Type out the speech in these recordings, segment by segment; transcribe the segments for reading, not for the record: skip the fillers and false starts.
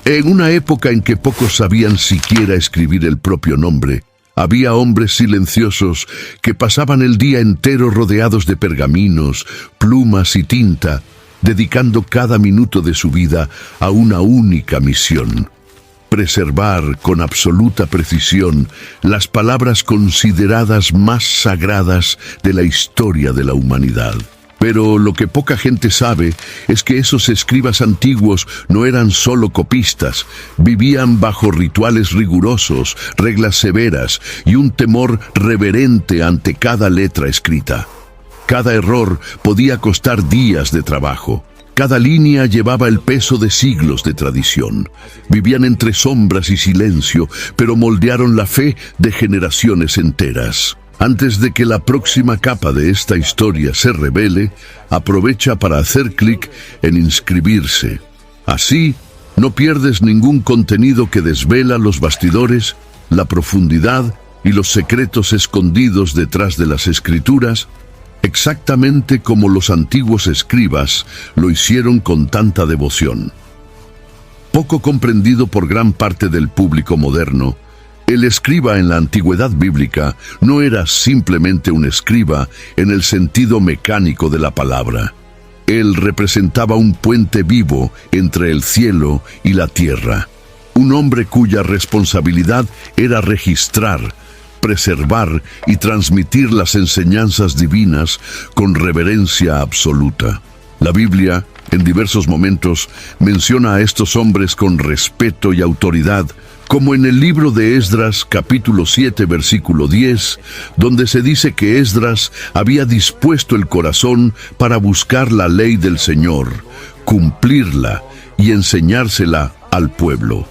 En una época en que pocos sabían siquiera escribir el propio nombre, había hombres silenciosos que pasaban el día entero rodeados de pergaminos, plumas y tinta, dedicando cada minuto de su vida a una única misión: preservar con absoluta precisión las palabras consideradas más sagradas de la historia de la humanidad. Pero lo que poca gente sabe es que esos escribas antiguos no eran solo copistas, vivían bajo rituales rigurosos, reglas severas y un temor reverente ante cada letra escrita. Cada error podía costar días de trabajo. Cada línea llevaba el peso de siglos de tradición. Vivían entre sombras y silencio, pero moldearon la fe de generaciones enteras. Antes de que la próxima capa de esta historia se revele, aprovecha para hacer clic en inscribirse. Así, no pierdes ningún contenido que desvela los bastidores, la profundidad y los secretos escondidos detrás de las escrituras, exactamente como los antiguos escribas lo hicieron con tanta devoción. Poco comprendido por gran parte del público moderno, el escriba en la antigüedad bíblica no era simplemente un escriba en el sentido mecánico de la palabra. Él representaba un puente vivo entre el cielo y la tierra. Un hombre cuya responsabilidad era registrar, preservar y transmitir las enseñanzas divinas con reverencia absoluta. La Biblia, en diversos momentos, menciona a estos hombres con respeto y autoridad, como en el libro de Esdras, capítulo 7, versículo 10, donde se dice que Esdras había dispuesto el corazón para buscar la ley del Señor, cumplirla y enseñársela al pueblo.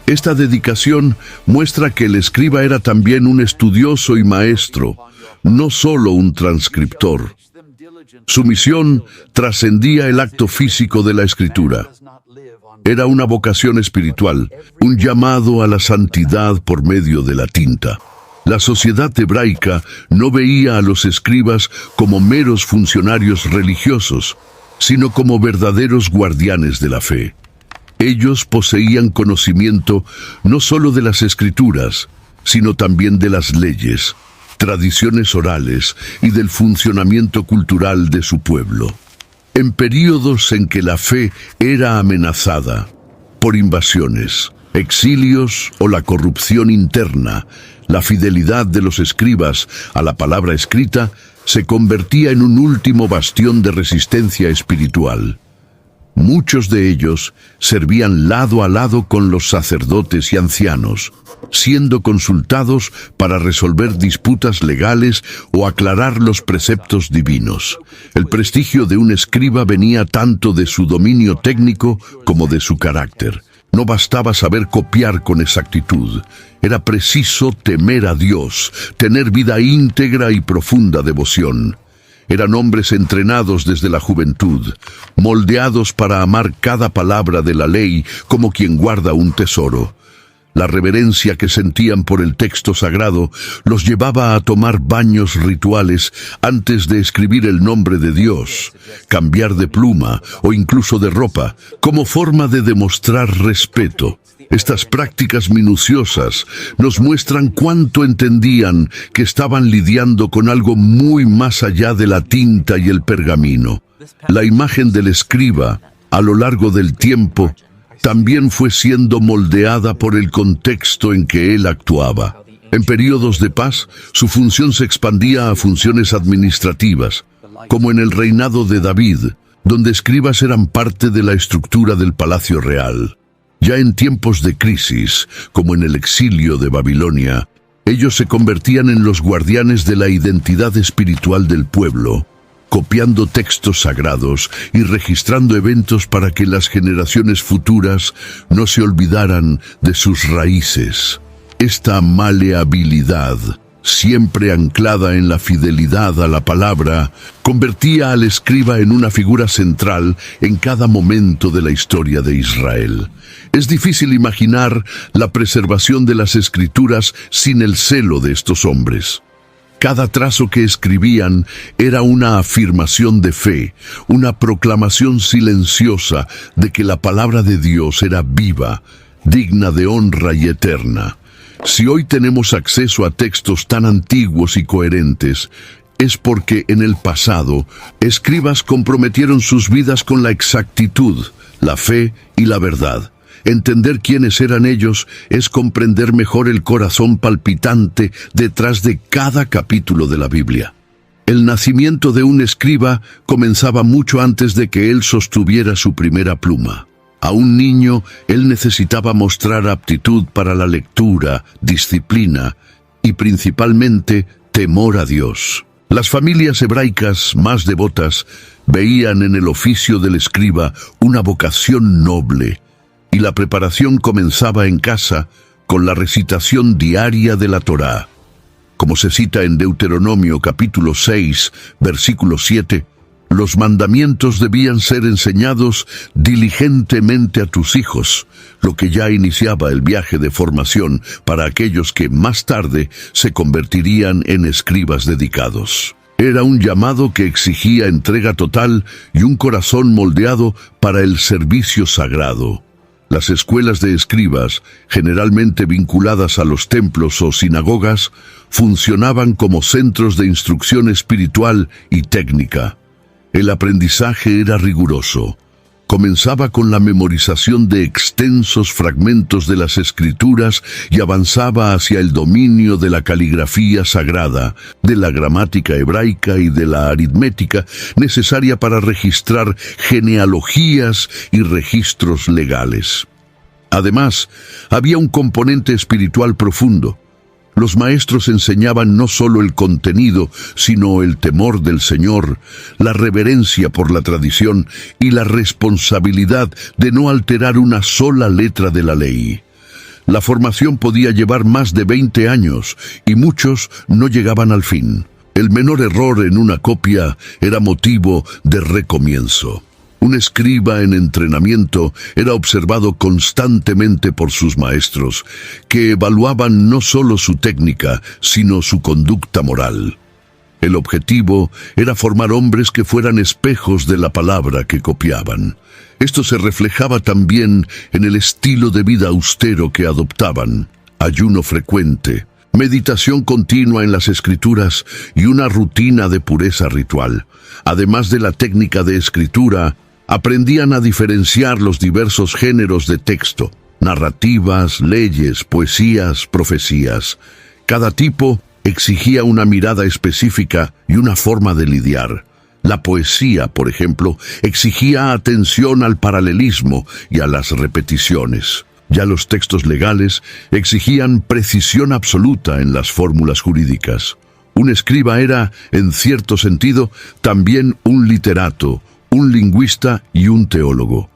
Esta dedicación muestra que el escriba era también un estudioso y maestro, no solo un transcriptor. Su misión trascendía el acto físico de la escritura. Era una vocación espiritual, un llamado a la santidad por medio de la tinta. La sociedad hebraica no veía a los escribas como meros funcionarios religiosos, sino como verdaderos guardianes de la fe. Ellos poseían conocimiento no solo de las escrituras, sino también de las leyes, tradiciones orales y del funcionamiento cultural de su pueblo. En períodos en que la fe era amenazada por invasiones, exilios o la corrupción interna, la fidelidad de los escribas a la palabra escrita se convertía en un último bastión de resistencia espiritual. Muchos de ellos servían lado a lado con los sacerdotes y ancianos, siendo consultados para resolver disputas legales o aclarar los preceptos divinos. El prestigio de un escriba venía tanto de su dominio técnico como de su carácter. No bastaba saber copiar con exactitud. Era preciso temer a Dios, tener vida íntegra y profunda devoción. Eran hombres entrenados desde la juventud, moldeados para amar cada palabra de la ley como quien guarda un tesoro. La reverencia que sentían por el texto sagrado los llevaba a tomar baños rituales antes de escribir el nombre de Dios, cambiar de pluma o incluso de ropa, como forma de demostrar respeto. Estas prácticas minuciosas nos muestran cuánto entendían que estaban lidiando con algo muy más allá de la tinta y el pergamino. La imagen del escriba, a lo largo del tiempo, también fue siendo moldeada por el contexto en que él actuaba. En períodos de paz, su función se expandía a funciones administrativas, como en el reinado de David, donde escribas eran parte de la estructura del palacio real. Ya en tiempos de crisis, como en el exilio de Babilonia, ellos se convertían en los guardianes de la identidad espiritual del pueblo, copiando textos sagrados y registrando eventos para que las generaciones futuras no se olvidaran de sus raíces. Esta maleabilidad, siempre anclada en la fidelidad a la palabra, convertía al escriba en una figura central en cada momento de la historia de Israel. Es difícil imaginar la preservación de las escrituras sin el celo de estos hombres. Cada trazo que escribían era una afirmación de fe, una proclamación silenciosa de que la palabra de Dios era viva, digna de honra y eterna. Si hoy tenemos acceso a textos tan antiguos y coherentes, es porque en el pasado, escribas comprometieron sus vidas con la exactitud, la fe y la verdad. Entender quiénes eran ellos es comprender mejor el corazón palpitante detrás de cada capítulo de la Biblia. El nacimiento de un escriba comenzaba mucho antes de que él sostuviera su primera pluma. A un niño, él necesitaba mostrar aptitud para la lectura, disciplina y principalmente temor a Dios. Las familias hebraicas más devotas veían en el oficio del escriba una vocación noble, y la preparación comenzaba en casa con la recitación diaria de la Torá. Como se cita en Deuteronomio capítulo 6, versículo 7, los mandamientos debían ser enseñados diligentemente a tus hijos, lo que ya iniciaba el viaje de formación para aquellos que más tarde se convertirían en escribas dedicados. Era un llamado que exigía entrega total y un corazón moldeado para el servicio sagrado. Las escuelas de escribas, generalmente vinculadas a los templos o sinagogas, funcionaban como centros de instrucción espiritual y técnica. El aprendizaje era riguroso. Comenzaba con la memorización de extensos fragmentos de las Escrituras y avanzaba hacia el dominio de la caligrafía sagrada, de la gramática hebraica y de la aritmética necesaria para registrar genealogías y registros legales. Además, había un componente espiritual profundo. Los maestros enseñaban no solo el contenido, sino el temor del Señor, la reverencia por la tradición y la responsabilidad de no alterar una sola letra de la ley. La formación podía llevar más de 20 años y muchos no llegaban al fin. El menor error en una copia era motivo de recomienzo. Un escriba en entrenamiento era observado constantemente por sus maestros, que evaluaban no solo su técnica, sino su conducta moral. El objetivo era formar hombres que fueran espejos de la palabra que copiaban. Esto se reflejaba también en el estilo de vida austero que adoptaban: ayuno frecuente, meditación continua en las Escrituras y una rutina de pureza ritual. Además de la técnica de escritura, aprendían a diferenciar los diversos géneros de texto: narrativas, leyes, poesías, profecías. Cada tipo exigía una mirada específica y una forma de lidiar. La poesía, por ejemplo, exigía atención al paralelismo y a las repeticiones. Ya los textos legales exigían precisión absoluta en las fórmulas jurídicas. Un escriba era, en cierto sentido, también un literato, un lingüista y un teólogo.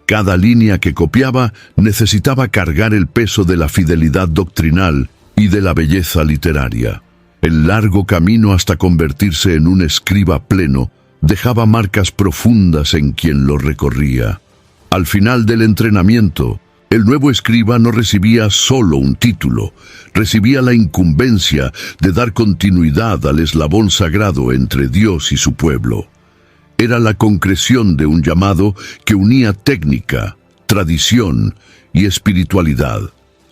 Cada línea que copiaba necesitaba cargar el peso de la fidelidad doctrinal y de la belleza literaria. El largo camino hasta convertirse en un escriba pleno dejaba marcas profundas en quien lo recorría. Al final del entrenamiento, el nuevo escriba no recibía solo un título, recibía la incumbencia de dar continuidad al eslabón sagrado entre Dios y su pueblo. Era la concreción de un llamado que unía técnica, tradición y espiritualidad.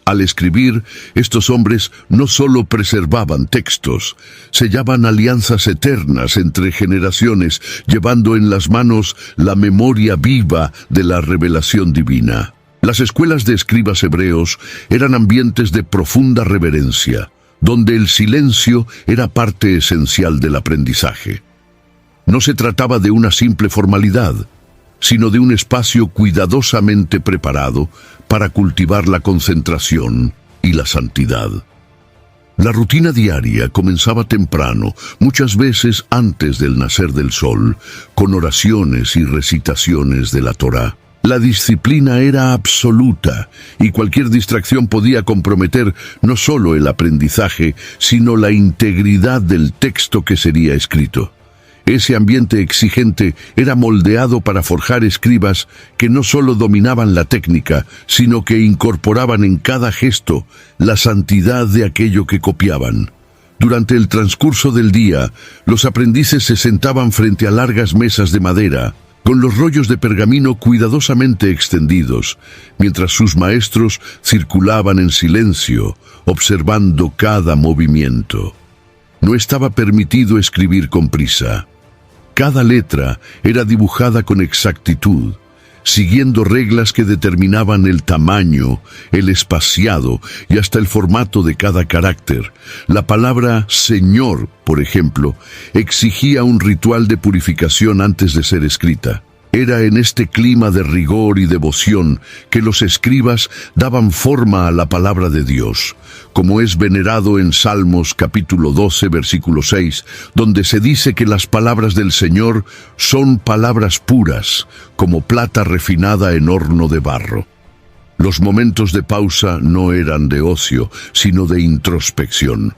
Al escribir, estos hombres no solo preservaban textos, sellaban alianzas eternas entre generaciones, llevando en las manos la memoria viva de la revelación divina. Las escuelas de escribas hebreos eran ambientes de profunda reverencia, donde el silencio era parte esencial del aprendizaje. No se trataba de una simple formalidad, sino de un espacio cuidadosamente preparado para cultivar la concentración y la santidad. La rutina diaria comenzaba temprano, muchas veces antes del nacer del sol, con oraciones y recitaciones de la Torá. La disciplina era absoluta y cualquier distracción podía comprometer no solo el aprendizaje, sino la integridad del texto que sería escrito. Ese ambiente exigente era moldeado para forjar escribas que no solo dominaban la técnica, sino que incorporaban en cada gesto la santidad de aquello que copiaban. Durante el transcurso del día, los aprendices se sentaban frente a largas mesas de madera, con los rollos de pergamino cuidadosamente extendidos, mientras sus maestros circulaban en silencio, observando cada movimiento. No estaba permitido escribir con prisa. Cada letra era dibujada con exactitud, siguiendo reglas que determinaban el tamaño, el espaciado y hasta el formato de cada carácter. La palabra Señor, por ejemplo, exigía un ritual de purificación antes de ser escrita. Era en este clima de rigor y devoción que los escribas daban forma a la palabra de Dios, como es venerado en Salmos capítulo 12, versículo 6, donde se dice que las palabras del Señor son palabras puras, como plata refinada en horno de barro. Los momentos de pausa no eran de ocio, sino de introspección.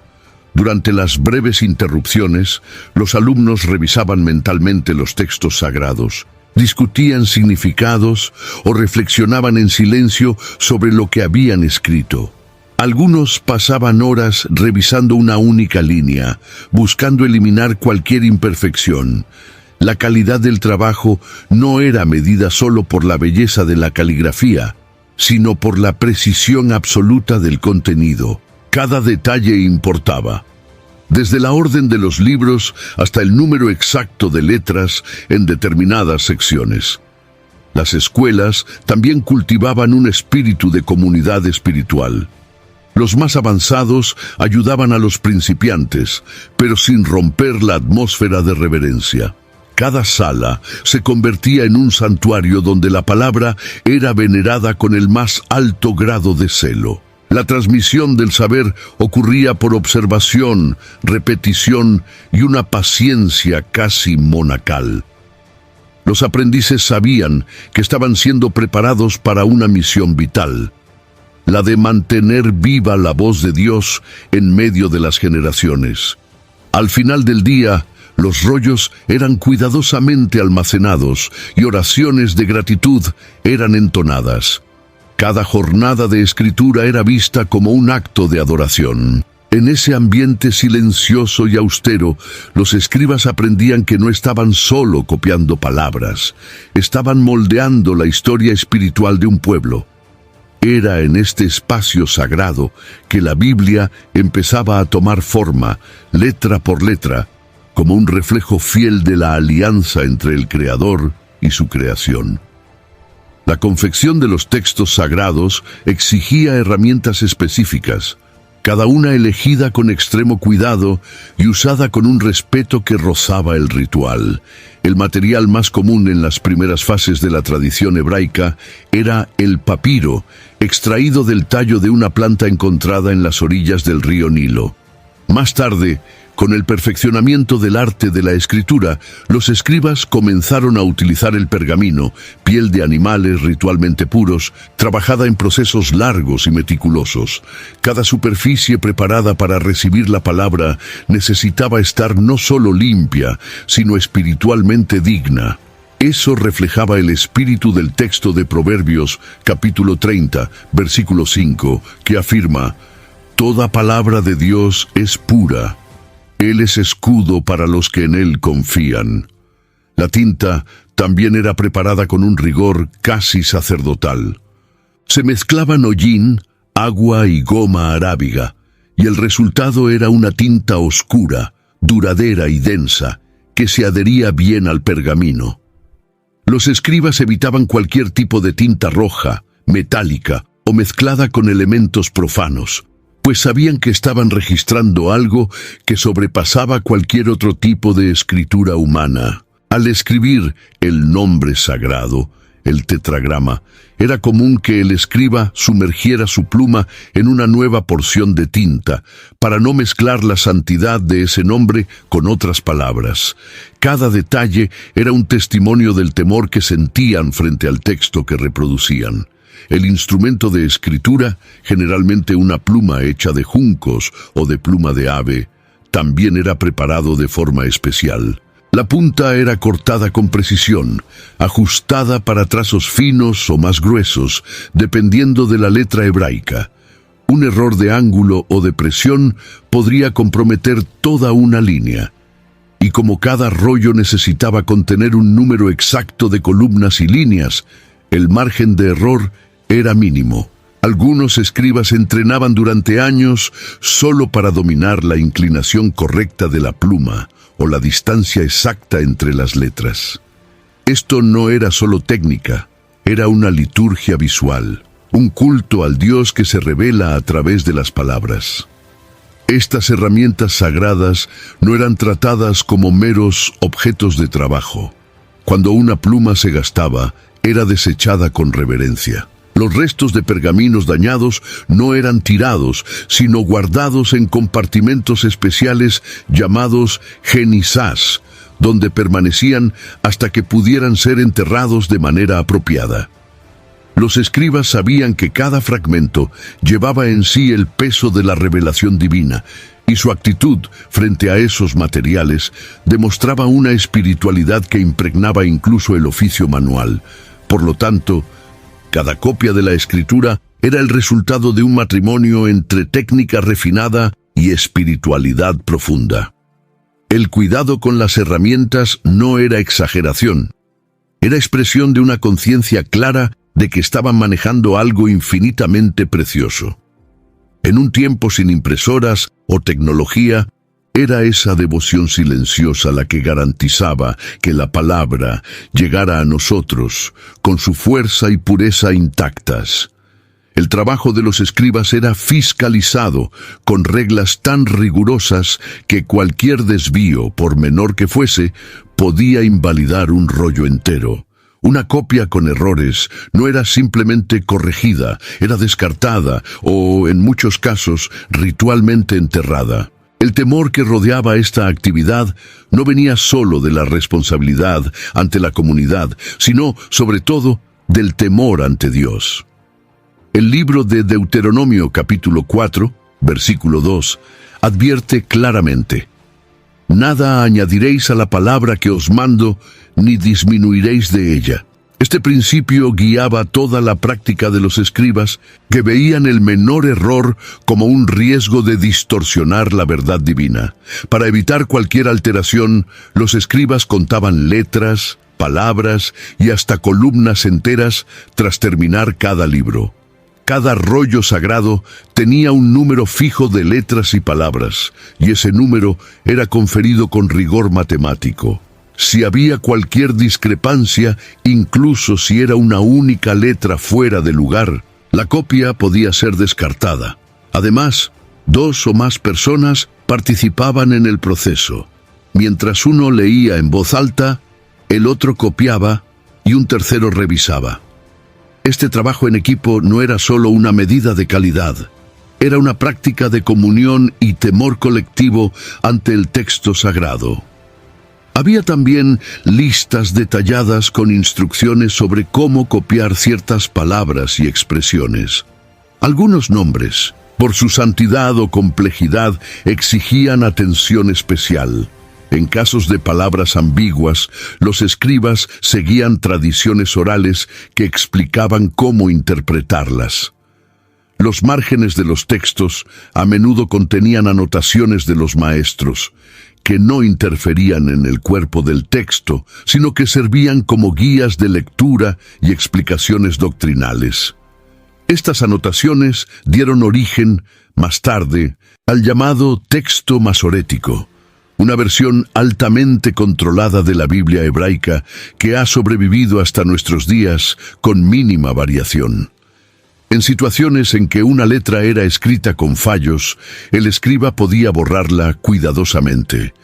Durante las breves interrupciones, los alumnos revisaban mentalmente los textos sagrados, discutían significados o reflexionaban en silencio sobre lo que habían escrito. Algunos pasaban horas revisando una única línea, buscando eliminar cualquier imperfección. La calidad del trabajo no era medida solo por la belleza de la caligrafía, sino por la precisión absoluta del contenido. Cada detalle importaba, desde la orden de los libros hasta el número exacto de letras en determinadas secciones. Las escuelas también cultivaban un espíritu de comunidad espiritual. Los más avanzados ayudaban a los principiantes, pero sin romper la atmósfera de reverencia. Cada sala se convertía en un santuario donde la palabra era venerada con el más alto grado de celo. La transmisión del saber ocurría por observación, repetición y una paciencia casi monacal. Los aprendices sabían que estaban siendo preparados para una misión vital, la de mantener viva la voz de Dios en medio de las generaciones. Al final del día, los rollos eran cuidadosamente almacenados y oraciones de gratitud eran entonadas. Cada jornada de escritura era vista como un acto de adoración. En ese ambiente silencioso y austero, los escribas aprendían que no estaban solo copiando palabras, estaban moldeando la historia espiritual de un pueblo. Era en este espacio sagrado que la Biblia empezaba a tomar forma, letra por letra, como un reflejo fiel de la alianza entre el Creador y su creación. La confección de los textos sagrados exigía herramientas específicas, cada una elegida con extremo cuidado y usada con un respeto que rozaba el ritual. El material más común en las primeras fases de la tradición hebraica era el papiro, extraído del tallo de una planta encontrada en las orillas del río Nilo. Más tarde, con el perfeccionamiento del arte de la escritura, los escribas comenzaron a utilizar el pergamino, piel de animales ritualmente puros, trabajada en procesos largos y meticulosos. Cada superficie preparada para recibir la palabra necesitaba estar no solo limpia, sino espiritualmente digna. Eso reflejaba el espíritu del texto de Proverbios, capítulo 30, versículo 5, que afirma: «Toda palabra de Dios es pura. Él es escudo para los que en Él confían». La tinta también era preparada con un rigor casi sacerdotal. Se mezclaban hollín, agua y goma arábiga, y el resultado era una tinta oscura, duradera y densa, que se adhería bien al pergamino. Los escribas evitaban cualquier tipo de tinta roja, metálica o mezclada con elementos profanos, pues sabían que estaban registrando algo que sobrepasaba cualquier otro tipo de escritura humana. Al escribir el nombre sagrado, el tetragrama, era común que el escriba sumergiera su pluma en una nueva porción de tinta, para no mezclar la santidad de ese nombre con otras palabras. Cada detalle era un testimonio del temor que sentían frente al texto que reproducían. El instrumento de escritura, generalmente una pluma hecha de juncos o de pluma de ave, también era preparado de forma especial. La punta era cortada con precisión, ajustada para trazos finos o más gruesos, dependiendo de la letra hebraica. Un error de ángulo o de presión podría comprometer toda una línea. y como cada rollo necesitaba contener un número exacto de columnas y líneas, el margen de error era mínimo. Algunos escribas entrenaban durante años solo para dominar la inclinación correcta de la pluma o la distancia exacta entre las letras. Esto no era solo técnica, era una liturgia visual, un culto al Dios que se revela a través de las palabras. Estas herramientas sagradas no eran tratadas como meros objetos de trabajo. Cuando una pluma se gastaba, era desechada con reverencia. Los restos de pergaminos dañados no eran tirados, sino guardados en compartimentos especiales llamados genisás, donde permanecían hasta que pudieran ser enterrados de manera apropiada. Los escribas sabían que cada fragmento llevaba en sí el peso de la revelación divina, y su actitud frente a esos materiales demostraba una espiritualidad que impregnaba incluso el oficio manual. Por lo tanto, cada copia de la Escritura era el resultado de un matrimonio entre técnica refinada y espiritualidad profunda. El cuidado con las herramientas no era exageración, era expresión de una conciencia clara de que estaban manejando algo infinitamente precioso. En un tiempo sin impresoras o tecnología, era esa devoción silenciosa la que garantizaba que la palabra llegara a nosotros con su fuerza y pureza intactas. El trabajo de los escribas era fiscalizado con reglas tan rigurosas que cualquier desvío, por menor que fuese, podía invalidar un rollo entero. Una copia con errores no era simplemente corregida, era descartada o, en muchos casos, ritualmente enterrada. El temor que rodeaba esta actividad no venía solo de la responsabilidad ante la comunidad, sino, sobre todo, del temor ante Dios. El libro de Deuteronomio capítulo 4, versículo 2, advierte claramente: «Nada añadiréis a la palabra que os mando, ni disminuiréis de ella». Este principio guiaba toda la práctica de los escribas, que veían el menor error como un riesgo de distorsionar la verdad divina. Para evitar cualquier alteración, los escribas contaban letras, palabras y hasta columnas enteras tras terminar cada libro. Cada rollo sagrado tenía un número fijo de letras y palabras, y ese número era conferido con rigor matemático. Si había cualquier discrepancia, incluso si era una única letra fuera de lugar, la copia podía ser descartada. Además, 2 o más personas participaban en el proceso. Mientras uno leía en voz alta, el otro copiaba y un tercero revisaba. Este trabajo en equipo no era solo una medida de calidad, era una práctica de comunión y temor colectivo ante el texto sagrado. Había también listas detalladas con instrucciones sobre cómo copiar ciertas palabras y expresiones. Algunos nombres, por su santidad o complejidad, exigían atención especial. En casos de palabras ambiguas, los escribas seguían tradiciones orales que explicaban cómo interpretarlas. Los márgenes de los textos a menudo contenían anotaciones de los maestros, que no interferían en el cuerpo del texto, sino que servían como guías de lectura y explicaciones doctrinales. Estas anotaciones dieron origen, más tarde, al llamado texto masorético, una versión altamente controlada de la Biblia hebraica que ha sobrevivido hasta nuestros días con mínima variación. En situaciones en que una letra era escrita con fallos, el escriba podía borrarla cuidadosamente,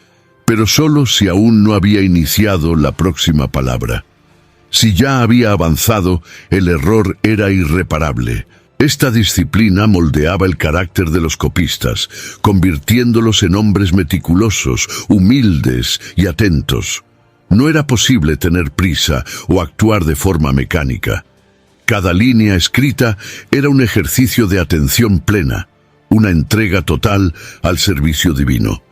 pero solo si aún no había iniciado la próxima palabra. Si ya había avanzado, el error era irreparable. Esta disciplina moldeaba el carácter de los copistas, convirtiéndolos en hombres meticulosos, humildes y atentos. No era posible tener prisa o actuar de forma mecánica. Cada línea escrita era un ejercicio de atención plena, una entrega total al servicio divino.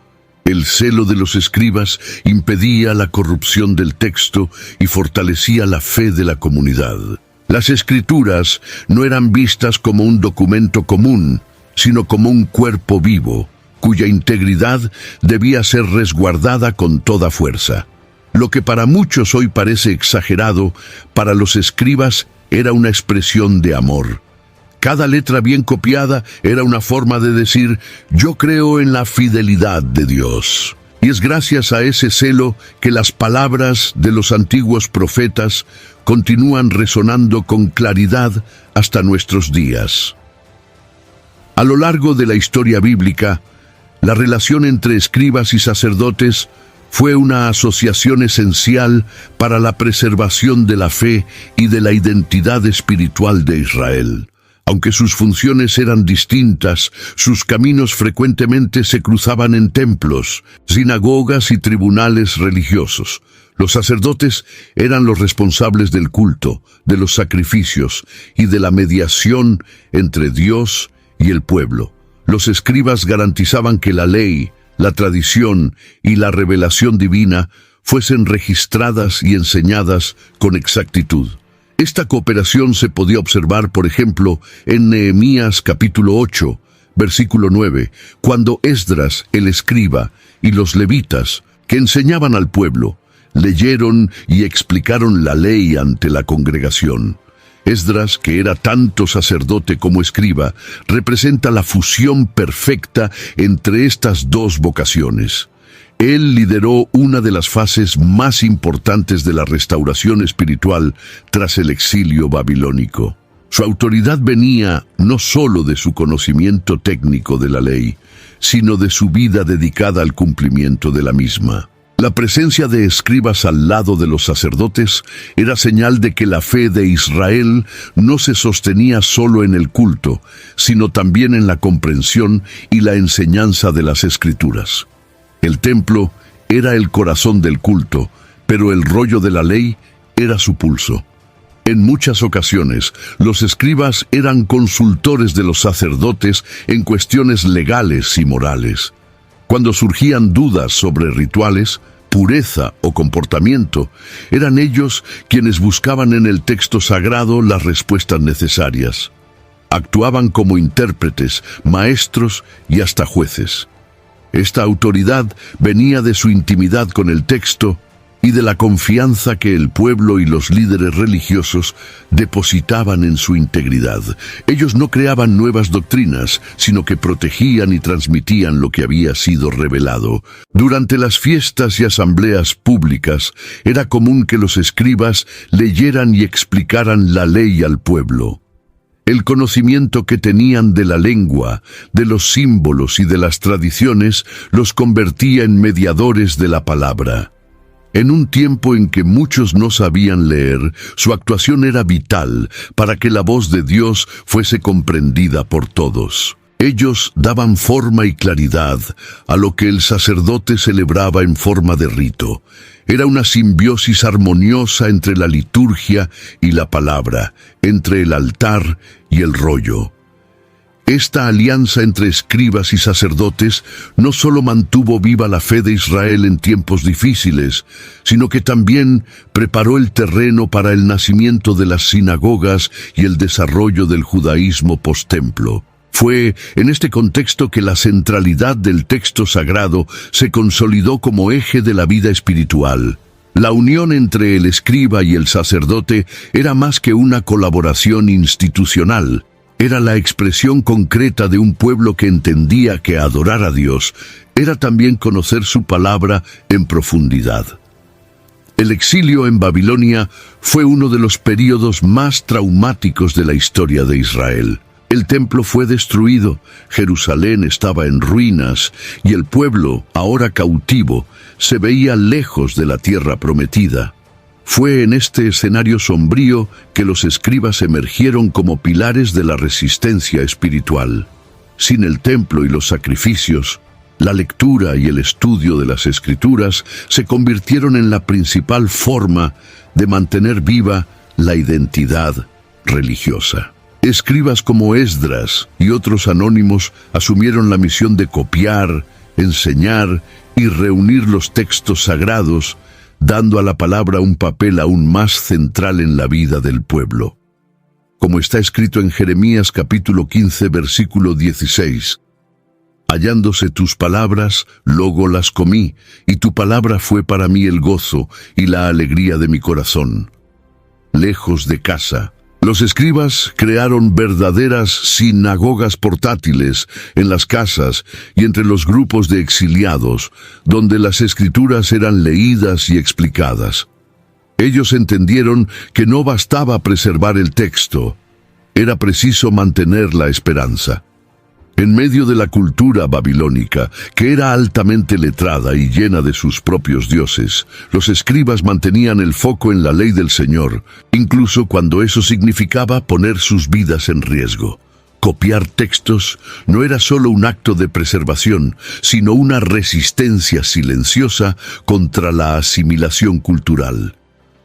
El celo de los escribas impedía la corrupción del texto y fortalecía la fe de la comunidad. Las escrituras no eran vistas como un documento común, sino como un cuerpo vivo, cuya integridad debía ser resguardada con toda fuerza. Lo que para muchos hoy parece exagerado, para los escribas era una expresión de amor. Cada letra bien copiada era una forma de decir: yo creo en la fidelidad de Dios. Y es gracias a ese celo que las palabras de los antiguos profetas continúan resonando con claridad hasta nuestros días. A lo largo de la historia bíblica, la relación entre escribas y sacerdotes fue una asociación esencial para la preservación de la fe y de la identidad espiritual de Israel. Aunque sus funciones eran distintas, sus caminos frecuentemente se cruzaban en templos, sinagogas y tribunales religiosos. Los sacerdotes eran los responsables del culto, de los sacrificios y de la mediación entre Dios y el pueblo. Los escribas garantizaban que la ley, la tradición y la revelación divina fuesen registradas y enseñadas con exactitud. Esta cooperación se podía observar, por ejemplo, en Nehemías capítulo 8, versículo 9, cuando Esdras, el escriba, y los levitas, que enseñaban al pueblo, leyeron y explicaron la ley ante la congregación. Esdras, que era tanto sacerdote como escriba, representa la fusión perfecta entre estas dos vocaciones. Él lideró una de las fases más importantes de la restauración espiritual tras el exilio babilónico. Su autoridad venía no solo de su conocimiento técnico de la ley, sino de su vida dedicada al cumplimiento de la misma. La presencia de escribas al lado de los sacerdotes era señal de que la fe de Israel no se sostenía solo en el culto, sino también en la comprensión y la enseñanza de las Escrituras. El templo era el corazón del culto, pero el rollo de la ley era su pulso. En muchas ocasiones, los escribas eran consultores de los sacerdotes en cuestiones legales y morales. Cuando surgían dudas sobre rituales, pureza o comportamiento, eran ellos quienes buscaban en el texto sagrado las respuestas necesarias. Actuaban como intérpretes, maestros y hasta jueces. Esta autoridad venía de su intimidad con el texto y de la confianza que el pueblo y los líderes religiosos depositaban en su integridad. Ellos no creaban nuevas doctrinas, sino que protegían y transmitían lo que había sido revelado. Durante las fiestas y asambleas públicas, era común que los escribas leyeran y explicaran la ley al pueblo. El conocimiento que tenían de la lengua, de los símbolos y de las tradiciones los convertía en mediadores de la palabra. En un tiempo en que muchos no sabían leer, su actuación era vital para que la voz de Dios fuese comprendida por todos. Ellos daban forma y claridad a lo que el sacerdote celebraba en forma de rito. Era una simbiosis armoniosa entre la liturgia y la palabra, entre el altar y el rollo. Esta alianza entre escribas y sacerdotes no solo mantuvo viva la fe de Israel en tiempos difíciles, sino que también preparó el terreno para el nacimiento de las sinagogas y el desarrollo del judaísmo posttemplo. Fue en este contexto que la centralidad del texto sagrado se consolidó como eje de la vida espiritual. La unión entre el escriba y el sacerdote era más que una colaboración institucional. Era la expresión concreta de un pueblo que entendía que adorar a Dios era también conocer su palabra en profundidad. El exilio en Babilonia fue uno de los períodos más traumáticos de la historia de Israel. El templo fue destruido, Jerusalén estaba en ruinas y el pueblo, ahora cautivo, se veía lejos de la tierra prometida. Fue en este escenario sombrío que los escribas emergieron como pilares de la resistencia espiritual. Sin el templo y los sacrificios, la lectura y el estudio de las Escrituras se convirtieron en la principal forma de mantener viva la identidad religiosa. Escribas como Esdras y otros anónimos asumieron la misión de copiar, enseñar y reunir los textos sagrados, dando a la palabra un papel aún más central en la vida del pueblo. Como está escrito en Jeremías capítulo 15, versículo 16, Hallándose tus palabras, luego las comí, y tu palabra fue para mí el gozo y la alegría de mi corazón. Lejos de casa, los escribas crearon verdaderas sinagogas portátiles en las casas y entre los grupos de exiliados, donde las escrituras eran leídas y explicadas. Ellos entendieron que no bastaba preservar el texto, era preciso mantener la esperanza. En medio de la cultura babilónica, que era altamente letrada y llena de sus propios dioses, los escribas mantenían el foco en la ley del Señor, incluso cuando eso significaba poner sus vidas en riesgo. Copiar textos no era solo un acto de preservación, sino una resistencia silenciosa contra la asimilación cultural.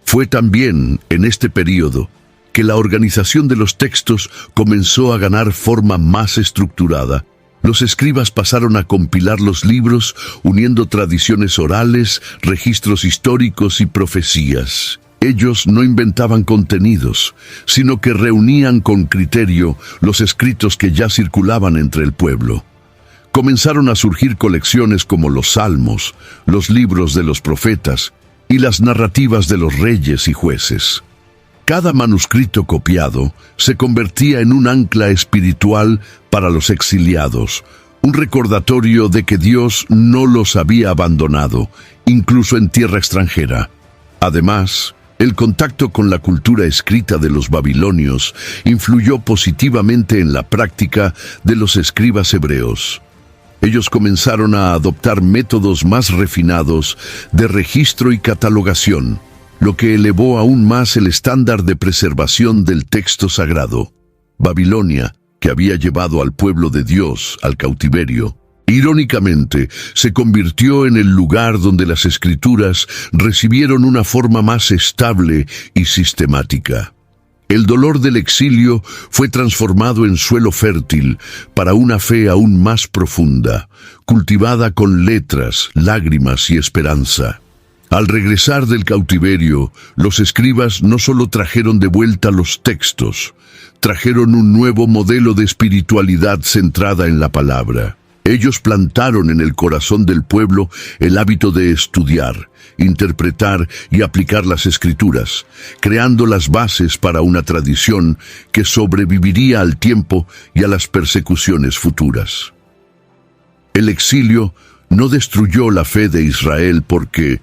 Fue también, en este período, que la organización de los textos comenzó a ganar forma más estructurada. Los escribas pasaron a compilar los libros, uniendo tradiciones orales, registros históricos y profecías. Ellos no inventaban contenidos, sino que reunían con criterio los escritos que ya circulaban entre el pueblo. Comenzaron a surgir colecciones como los Salmos, los libros de los profetas y las narrativas de los reyes y jueces. Cada manuscrito copiado se convertía en un ancla espiritual para los exiliados, un recordatorio de que Dios no los había abandonado, incluso en tierra extranjera. Además, el contacto con la cultura escrita de los babilonios influyó positivamente en la práctica de los escribas hebreos. Ellos comenzaron a adoptar métodos más refinados de registro y catalogación, lo que elevó aún más el estándar de preservación del texto sagrado. Babilonia, que había llevado al pueblo de Dios al cautiverio, irónicamente, se convirtió en el lugar donde las escrituras recibieron una forma más estable y sistemática. El dolor del exilio fue transformado en suelo fértil para una fe aún más profunda, cultivada con letras, lágrimas y esperanza. Al regresar del cautiverio, los escribas no solo trajeron de vuelta los textos, trajeron un nuevo modelo de espiritualidad centrada en la palabra. Ellos plantaron en el corazón del pueblo el hábito de estudiar, interpretar y aplicar las escrituras, creando las bases para una tradición que sobreviviría al tiempo y a las persecuciones futuras. El exilio no destruyó la fe de Israel porque,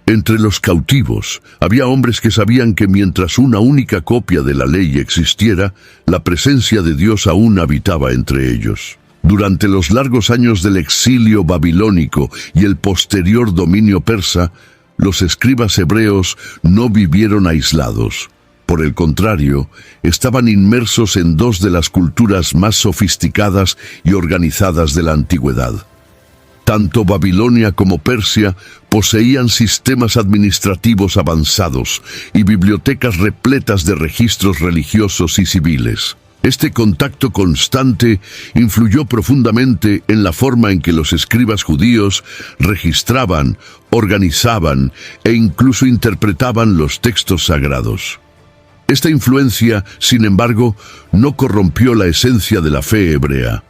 entre los cautivos, había hombres que sabían que mientras una única copia de la ley existiera, la presencia de Dios aún habitaba entre ellos. Durante los largos años del exilio babilónico y el posterior dominio persa, los escribas hebreos no vivieron aislados. Por el contrario, estaban inmersos en dos de las culturas más sofisticadas y organizadas de la antigüedad. Tanto Babilonia como Persia poseían sistemas administrativos avanzados y bibliotecas repletas de registros religiosos y civiles. Este contacto constante influyó profundamente en la forma en que los escribas judíos registraban, organizaban e incluso interpretaban los textos sagrados. Esta influencia, sin embargo, no corrompió la esencia de la fe hebrea.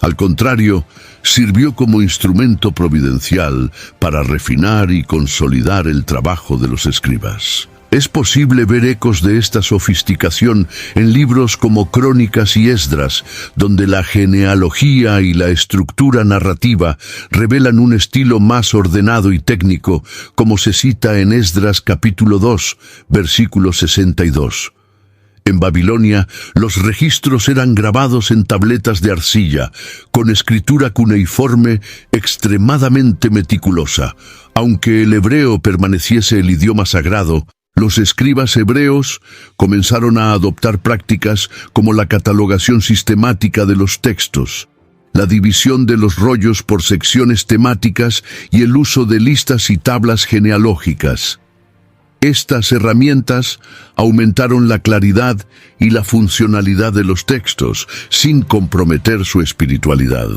Al contrario, sirvió como instrumento providencial para refinar y consolidar el trabajo de los escribas. Es posible ver ecos de esta sofisticación en libros como Crónicas y Esdras, donde la genealogía y la estructura narrativa revelan un estilo más ordenado y técnico, como se cita en Esdras capítulo 2, versículo 62. En Babilonia, los registros eran grabados en tabletas de arcilla, con escritura cuneiforme extremadamente meticulosa. Aunque el hebreo permaneciese el idioma sagrado, los escribas hebreos comenzaron a adoptar prácticas como la catalogación sistemática de los textos, la división de los rollos por secciones temáticas y el uso de listas y tablas genealógicas. Estas herramientas aumentaron la claridad y la funcionalidad de los textos, sin comprometer su espiritualidad.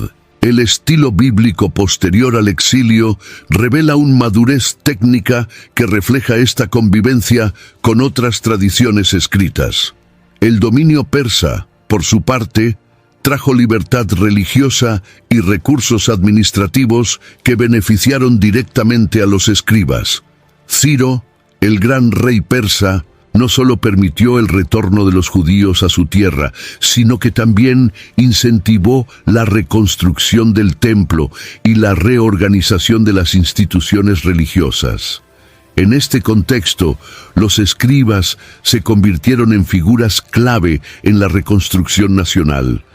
El estilo bíblico posterior al exilio revela una madurez técnica que refleja esta convivencia con otras tradiciones escritas. El dominio persa, por su parte, trajo libertad religiosa y recursos administrativos que beneficiaron directamente a los escribas. Ciro, el gran rey persa, no solo permitió el retorno de los judíos a su tierra, sino que también incentivó la reconstrucción del templo y la reorganización de las instituciones religiosas. En este contexto, los escribas se convirtieron en figuras clave en la reconstrucción nacional.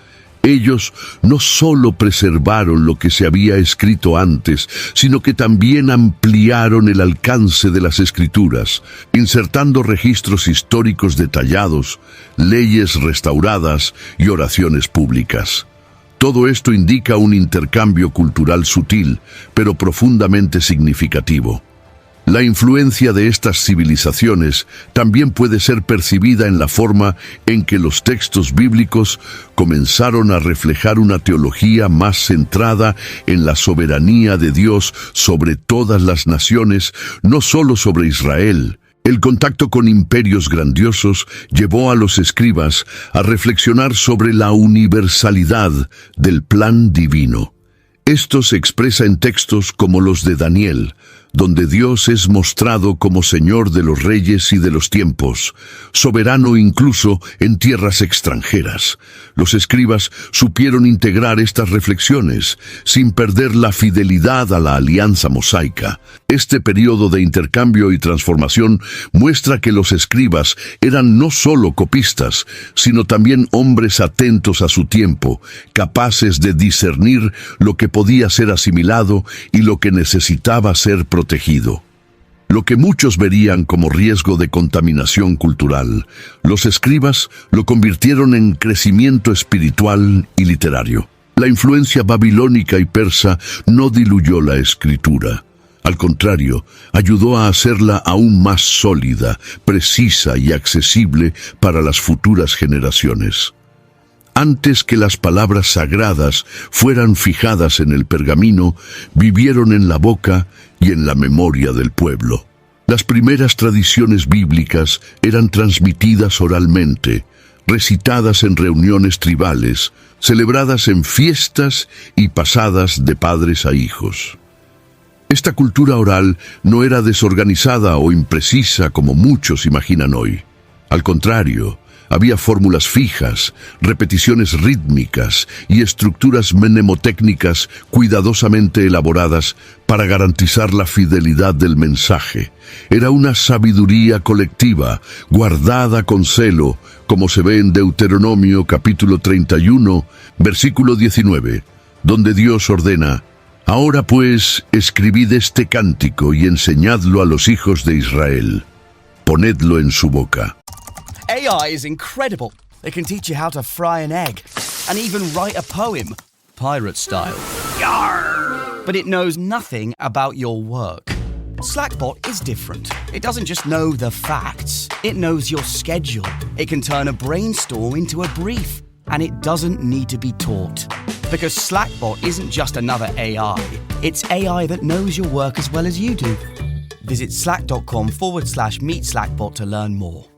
Ellos no solo preservaron lo que se había escrito antes, sino que también ampliaron el alcance de las escrituras, insertando registros históricos detallados, leyes restauradas y oraciones públicas. Todo esto indica un intercambio cultural sutil, pero profundamente significativo. La influencia de estas civilizaciones también puede ser percibida en la forma en que los textos bíblicos comenzaron a reflejar una teología más centrada en la soberanía de Dios sobre todas las naciones, no solo sobre Israel. El contacto con imperios grandiosos llevó a los escribas a reflexionar sobre la universalidad del plan divino. Esto se expresa en textos como los de Daniel, donde Dios es mostrado como Señor de los reyes y de los tiempos, soberano incluso en tierras extranjeras. Los escribas supieron integrar estas reflexiones sin perder la fidelidad a la alianza mosaica. Este periodo de intercambio y transformación muestra que los escribas eran no solo copistas, sino también hombres atentos a su tiempo, capaces de discernir lo que podía ser asimilado y lo que necesitaba ser protegido. Lo que muchos verían como riesgo de contaminación cultural, los escribas lo convirtieron en crecimiento espiritual y literario. La influencia babilónica y persa no diluyó la escritura. Al contrario, ayudó a hacerla aún más sólida, precisa y accesible para las futuras generaciones. Antes que las palabras sagradas fueran fijadas en el pergamino, vivieron en la boca y en la memoria del pueblo. Las primeras tradiciones bíblicas eran transmitidas oralmente, recitadas en reuniones tribales, celebradas en fiestas y pasadas de padres a hijos. Esta cultura oral no era desorganizada o imprecisa como muchos imaginan hoy. Al contrario, había fórmulas fijas, repeticiones rítmicas y estructuras mnemotécnicas cuidadosamente elaboradas para garantizar la fidelidad del mensaje. Era una sabiduría colectiva, guardada con celo, como se ve en Deuteronomio capítulo 31, versículo 19, donde Dios ordena: «Ahora pues, escribid este cántico y enseñadlo a los hijos de Israel. Ponedlo en su boca». AI is incredible. It can teach you how to fry an egg and even write a poem, pirate style. Yarr! But it knows nothing about your work. Slackbot is different. It doesn't just know the facts. It knows your schedule. It can turn a brainstorm into a brief. And it doesn't need to be taught. Because Slackbot isn't just another AI. It's AI that knows your work as well as you do. Visit slack.com/meet Slackbot to learn more.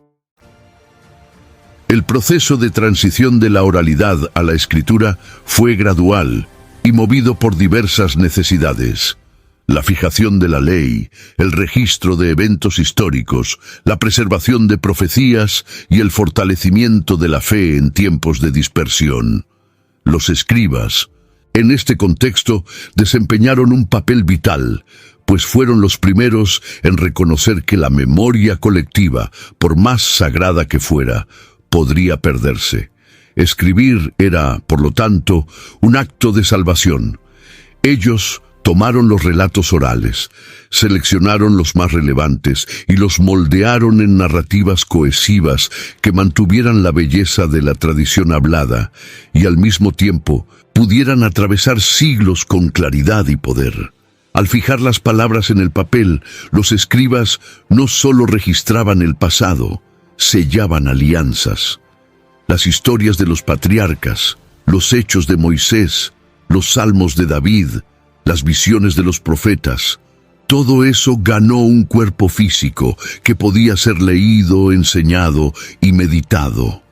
El proceso de transición de la oralidad a la escritura fue gradual y movido por diversas necesidades. La fijación de la ley, el registro de eventos históricos, la preservación de profecías y el fortalecimiento de la fe en tiempos de dispersión. Los escribas, en este contexto, desempeñaron un papel vital, pues fueron los primeros en reconocer que la memoria colectiva, por más sagrada que fuera, podría perderse. Escribir era, por lo tanto, un acto de salvación. Ellos tomaron los relatos orales, seleccionaron los más relevantes y los moldearon en narrativas cohesivas que mantuvieran la belleza de la tradición hablada y al mismo tiempo pudieran atravesar siglos con claridad y poder. Al fijar las palabras en el papel, los escribas no solo registraban el pasado, sellaban alianzas. Las historias de los patriarcas, los hechos de Moisés, los salmos de David, las visiones de los profetas, todo eso ganó un cuerpo físico que podía ser leído, enseñado y meditado.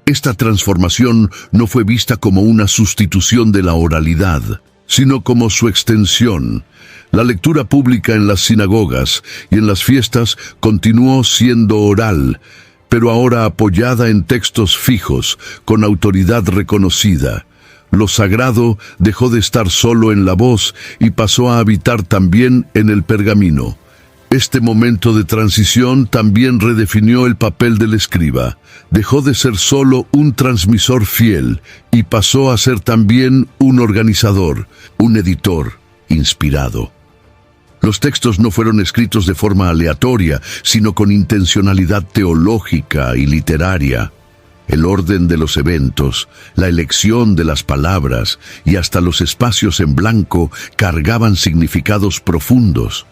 Esta transformación no fue vista como una sustitución de la oralidad, sino como su extensión. La lectura pública en las sinagogas y en las fiestas continuó siendo oral, pero ahora apoyada en textos fijos, con autoridad reconocida. Lo sagrado dejó de estar solo en la voz y pasó a habitar también en el pergamino. Este momento de transición también redefinió el papel del escriba. Dejó de ser solo un transmisor fiel y pasó a ser también un organizador, un editor inspirado. Los textos no fueron escritos de forma aleatoria, sino con intencionalidad teológica y literaria. El orden de los eventos, la elección de las palabras y hasta los espacios en blanco cargaban significados profundos.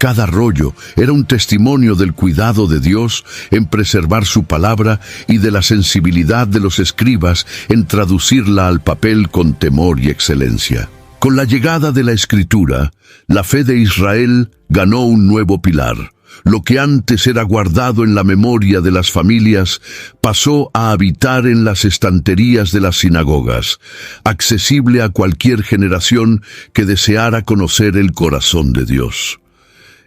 Cada rollo era un testimonio del cuidado de Dios en preservar su palabra y de la sensibilidad de los escribas en traducirla al papel con temor y excelencia. Con la llegada de la Escritura, la fe de Israel ganó un nuevo pilar. Lo que antes era guardado en la memoria de las familias pasó a habitar en las estanterías de las sinagogas, accesible a cualquier generación que deseara conocer el corazón de Dios.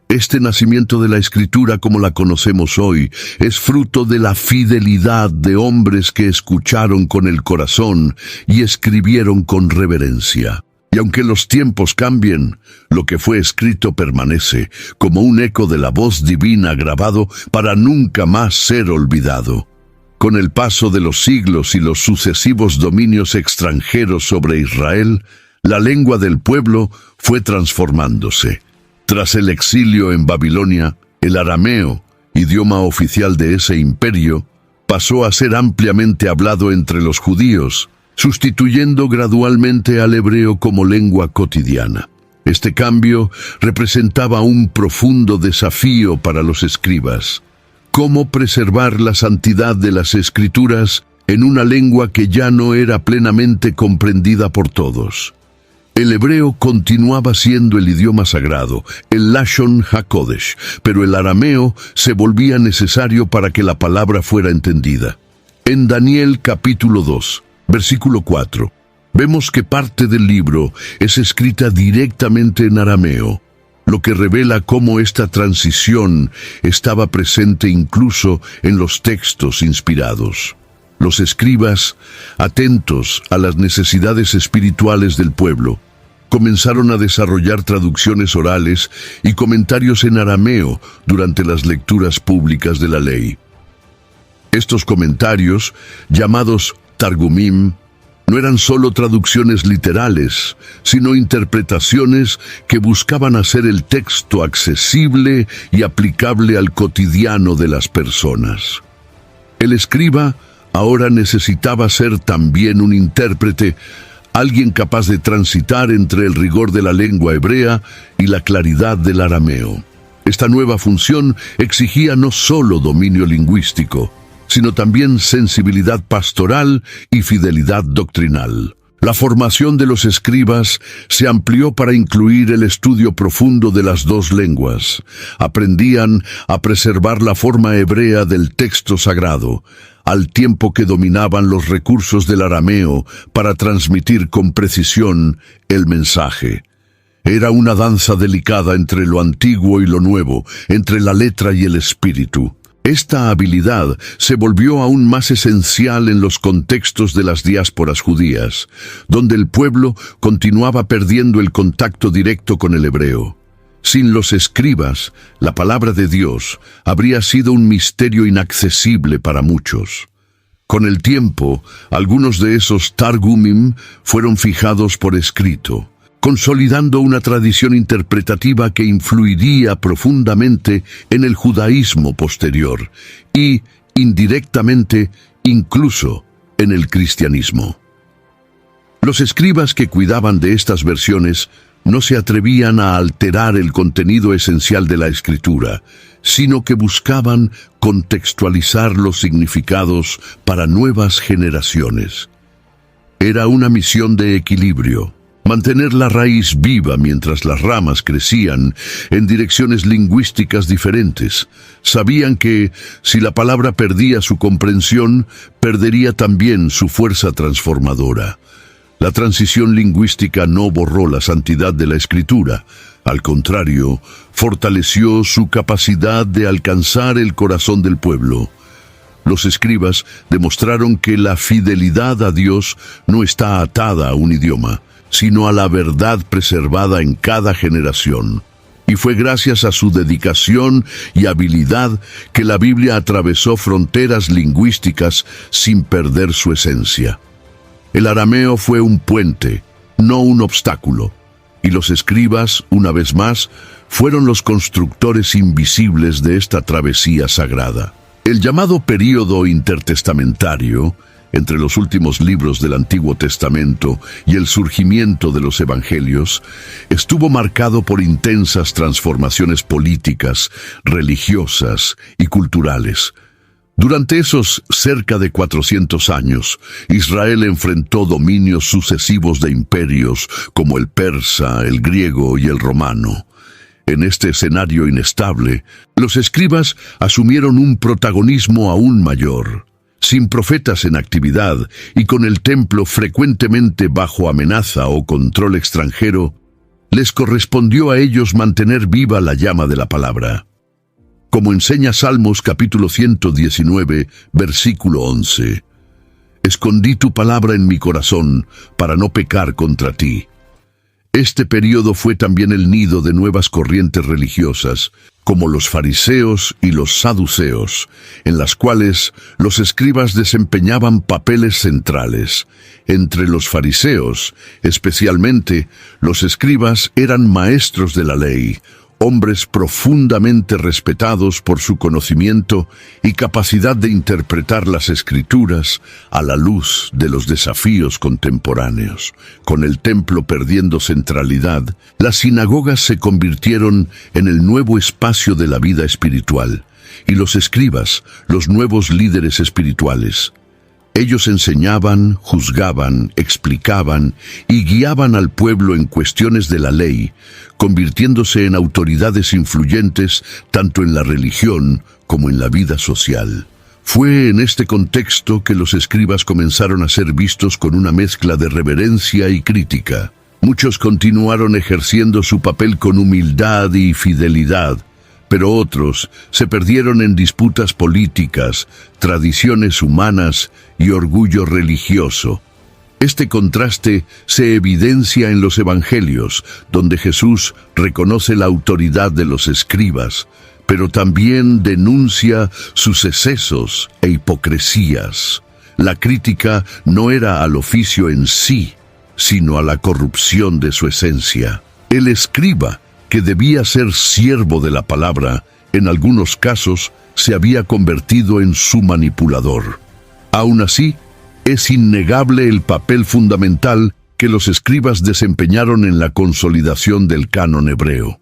Este nacimiento de la Escritura como la conocemos hoy es fruto de la fidelidad de hombres que escucharon con el corazón y escribieron con reverencia. Y aunque los tiempos cambien, lo que fue escrito permanece como un eco de la voz divina grabado para nunca más ser olvidado. Con el paso de los siglos y los sucesivos dominios extranjeros sobre Israel, la lengua del pueblo fue transformándose. Tras el exilio en Babilonia, el arameo, idioma oficial de ese imperio, pasó a ser ampliamente hablado entre los judíos, sustituyendo gradualmente al hebreo como lengua cotidiana. Este cambio representaba un profundo desafío para los escribas. ¿Cómo preservar la santidad de las Escrituras en una lengua que ya no era plenamente comprendida por todos? El hebreo continuaba siendo el idioma sagrado, el Lashon HaKodesh, pero el arameo se volvía necesario para que la palabra fuera entendida. En Daniel capítulo 2, versículo 4, vemos que parte del libro es escrita directamente en arameo, lo que revela cómo esta transición estaba presente incluso en los textos inspirados. Los escribas, atentos a las necesidades espirituales del pueblo, comenzaron a desarrollar traducciones orales y comentarios en arameo durante las lecturas públicas de la ley. Estos comentarios, llamados Targumim, no eran solo traducciones literales, sino interpretaciones que buscaban hacer el texto accesible y aplicable al cotidiano de las personas. El escriba ahora necesitaba ser también un intérprete, alguien capaz de transitar entre el rigor de la lengua hebrea y la claridad del arameo. Esta nueva función exigía no solo dominio lingüístico, sino también sensibilidad pastoral y fidelidad doctrinal. La formación de los escribas se amplió para incluir el estudio profundo de las dos lenguas. Aprendían a preservar la forma hebrea del texto sagrado, al tiempo que dominaban los recursos del arameo para transmitir con precisión el mensaje. Era una danza delicada entre lo antiguo y lo nuevo, entre la letra y el espíritu. Esta habilidad se volvió aún más esencial en los contextos de las diásporas judías, donde el pueblo continuaba perdiendo el contacto directo con el hebreo. Sin los escribas, la palabra de Dios habría sido un misterio inaccesible para muchos. Con el tiempo, algunos de esos Targumim fueron fijados por escrito, consolidando una tradición interpretativa que influiría profundamente en el judaísmo posterior y, indirectamente, incluso en el cristianismo. Los escribas que cuidaban de estas versiones no se atrevían a alterar el contenido esencial de la Escritura, sino que buscaban contextualizar los significados para nuevas generaciones. Era una misión de equilibrio. mantener la raíz viva mientras las ramas crecían en direcciones lingüísticas diferentes. Sabían que, si la palabra perdía su comprensión, perdería también su fuerza transformadora. La transición lingüística no borró la santidad de la Escritura. Al contrario, fortaleció su capacidad de alcanzar el corazón del pueblo. Los escribas demostraron que la fidelidad a Dios no está atada a un idioma, sino a la verdad preservada en cada generación. Y fue gracias a su dedicación y habilidad que la Biblia atravesó fronteras lingüísticas sin perder su esencia. El arameo fue un puente, no un obstáculo, y los escribas, una vez más, fueron los constructores invisibles de esta travesía sagrada. El llamado período intertestamentario, entre los últimos libros del Antiguo Testamento y el surgimiento de los Evangelios, estuvo marcado por intensas transformaciones políticas, religiosas y culturales. Durante esos cerca de 400 años, Israel enfrentó dominios sucesivos de imperios como el persa, el griego y el romano. En este escenario inestable, los escribas asumieron un protagonismo aún mayor. Sin profetas en actividad y con el templo frecuentemente bajo amenaza o control extranjero, les correspondió a ellos mantener viva la llama de la palabra. Como enseña Salmos capítulo 119, versículo 11. Escondí tu palabra en mi corazón para no pecar contra ti. Este periodo fue también el nido de nuevas corrientes religiosas, como los fariseos y los saduceos, en las cuales los escribas desempeñaban papeles centrales. Entre los fariseos, especialmente, los escribas eran maestros de la ley, hombres profundamente respetados por su conocimiento y capacidad de interpretar las Escrituras a la luz de los desafíos contemporáneos. Con el templo perdiendo centralidad, las sinagogas se convirtieron en el nuevo espacio de la vida espiritual, y los escribas, los nuevos líderes espirituales. Ellos enseñaban, juzgaban, explicaban y guiaban al pueblo en cuestiones de la ley, convirtiéndose en autoridades influyentes tanto en la religión como en la vida social. Fue en este contexto que los escribas comenzaron a ser vistos con una mezcla de reverencia y crítica. Muchos continuaron ejerciendo su papel con humildad y fidelidad, pero otros se perdieron en disputas políticas, tradiciones humanas y orgullo religioso. Este contraste se evidencia en los Evangelios, donde Jesús reconoce la autoridad de los escribas, pero también denuncia sus excesos e hipocresías. La crítica no era al oficio en sí, sino a la corrupción de su esencia. El escriba, que debía ser siervo de la palabra, en algunos casos se había convertido en su manipulador. Aún así, es innegable el papel fundamental que los escribas desempeñaron en la consolidación del canon hebreo.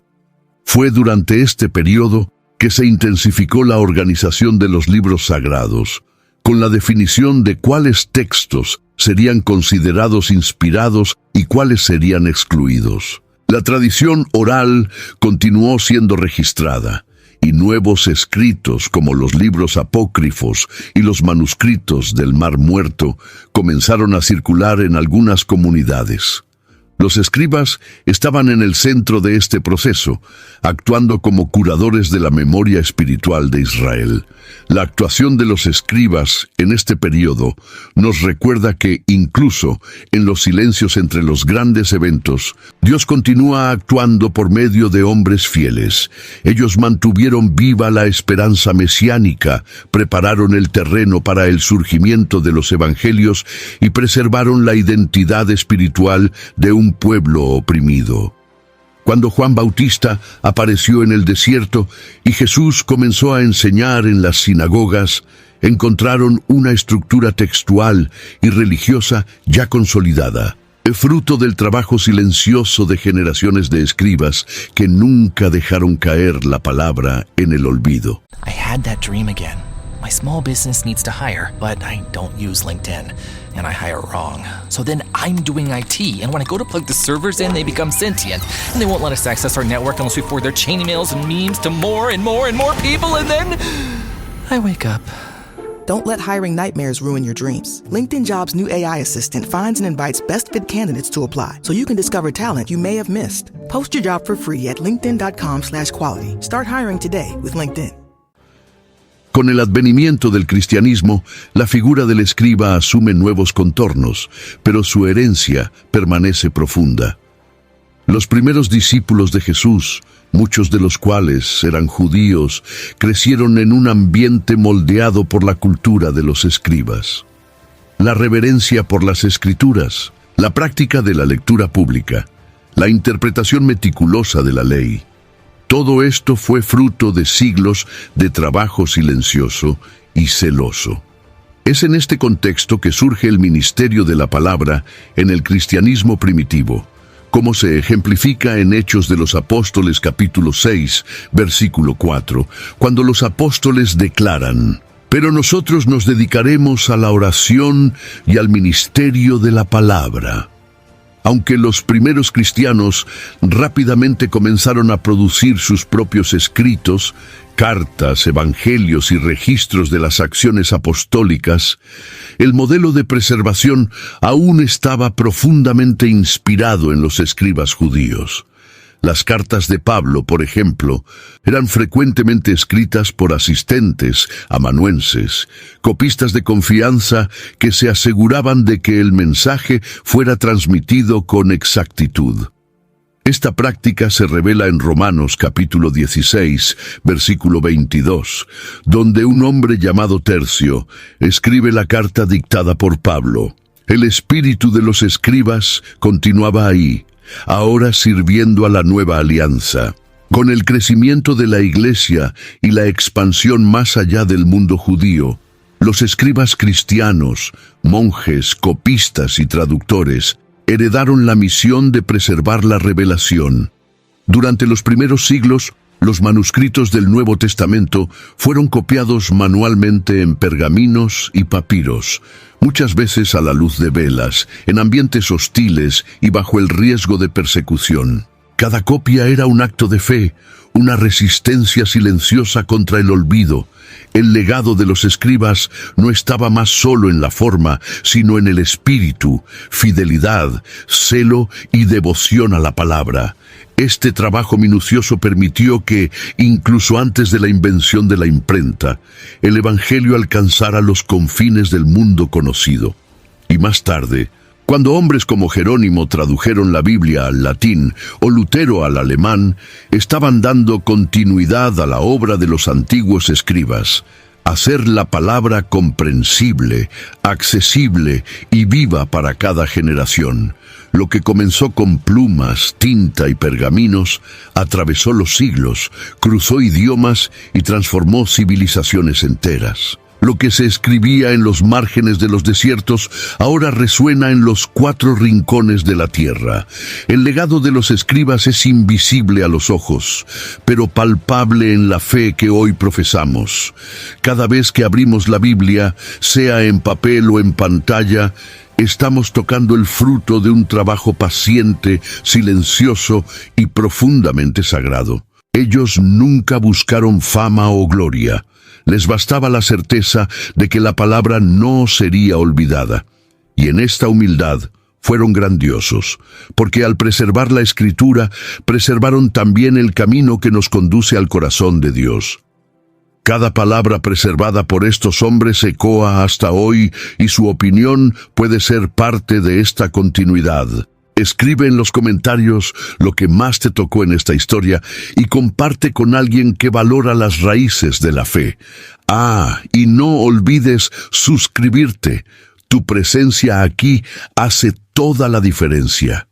Fue durante este periodo que se intensificó la organización de los libros sagrados, con la definición de cuáles textos serían considerados inspirados y cuáles serían excluidos. La tradición oral continuó siendo registrada, y nuevos escritos como los libros apócrifos y los manuscritos del Mar Muerto comenzaron a circular en algunas comunidades. Los escribas estaban en el centro de este proceso, actuando como curadores de la memoria espiritual de Israel. La actuación de los escribas en este periodo nos recuerda que, incluso en los silencios entre los grandes eventos, Dios continúa actuando por medio de hombres fieles. Ellos mantuvieron viva la esperanza mesiánica, prepararon el terreno para el surgimiento de los evangelios y preservaron la identidad espiritual de un pueblo oprimido. Cuando Juan Bautista apareció en el desierto y Jesús comenzó a enseñar en las sinagogas, encontraron una estructura textual y religiosa ya consolidada, fruto del trabajo silencioso de generaciones de escribas que nunca dejaron caer la palabra en el olvido. I had that dream again. My small business needs to hire, but I don't use LinkedIn, and I hire wrong. So then I'm doing IT, and when I go to plug the servers in, they become sentient, and they won't let us access our network unless we forward their chain emails and memes to more and more and more people, and then I wake up. Don't let hiring nightmares ruin your dreams. LinkedIn Jobs' new AI assistant finds and invites best fit candidates to apply, so you can discover talent you may have missed. Post your job for free at linkedin.com/quality. Start hiring today with LinkedIn. Con el advenimiento del cristianismo, la figura del escriba asume nuevos contornos, pero su herencia permanece profunda. Los primeros discípulos de Jesús, muchos de los cuales eran judíos, crecieron en un ambiente moldeado por la cultura de los escribas. La reverencia por las Escrituras, la práctica de la lectura pública, la interpretación meticulosa de la ley. Todo esto fue fruto de siglos de trabajo silencioso y celoso. Es en este contexto que surge el ministerio de la palabra en el cristianismo primitivo, como se ejemplifica en Hechos de los Apóstoles capítulo 6, versículo 4, cuando los apóstoles declaran: «Pero nosotros nos dedicaremos a la oración y al ministerio de la palabra». Aunque los primeros cristianos rápidamente comenzaron a producir sus propios escritos, cartas, evangelios y registros de las acciones apostólicas, el modelo de preservación aún estaba profundamente inspirado en los escribas judíos. Las cartas de Pablo, por ejemplo, eran frecuentemente escritas por asistentes, amanuenses, copistas de confianza que se aseguraban de que el mensaje fuera transmitido con exactitud. Esta práctica se revela en Romanos capítulo 16, versículo 22, donde un hombre llamado Tercio escribe la carta dictada por Pablo. El espíritu de los escribas continuaba ahí, ahora sirviendo a la nueva alianza. Con el crecimiento de la Iglesia y la expansión más allá del mundo judío, los escribas cristianos, monjes, copistas y traductores heredaron la misión de preservar la revelación. Durante los primeros siglos, los manuscritos del Nuevo Testamento fueron copiados manualmente en pergaminos y papiros, muchas veces a la luz de velas, en ambientes hostiles y bajo el riesgo de persecución. Cada copia era un acto de fe, una resistencia silenciosa contra el olvido. El legado de los escribas no estaba más solo en la forma, sino en el espíritu, fidelidad, celo y devoción a la palabra. Este trabajo minucioso permitió que, incluso antes de la invención de la imprenta, el Evangelio alcanzara los confines del mundo conocido. Y más tarde, cuando hombres como Jerónimo tradujeron la Biblia al latín o Lutero al alemán, estaban dando continuidad a la obra de los antiguos escribas, hacer la palabra comprensible, accesible y viva para cada generación. Lo que comenzó con plumas, tinta y pergaminos, atravesó los siglos, cruzó idiomas y transformó civilizaciones enteras. Lo que se escribía en los márgenes de los desiertos ahora resuena en los 4 rincones de la tierra. El legado de los escribas es invisible a los ojos, pero palpable en la fe que hoy profesamos. Cada vez que abrimos la Biblia, sea en papel o en pantalla, estamos tocando el fruto de un trabajo paciente, silencioso y profundamente sagrado. Ellos nunca buscaron fama o gloria. Les bastaba la certeza de que la palabra no sería olvidada. Y en esta humildad fueron grandiosos, porque al preservar la Escritura, preservaron también el camino que nos conduce al corazón de Dios. Cada palabra preservada por estos hombres ecoa hasta hoy y su opinión puede ser parte de esta continuidad. Escribe en los comentarios lo que más te tocó en esta historia y comparte con alguien que valora las raíces de la fe. Y no olvides suscribirte. Tu presencia aquí hace toda la diferencia.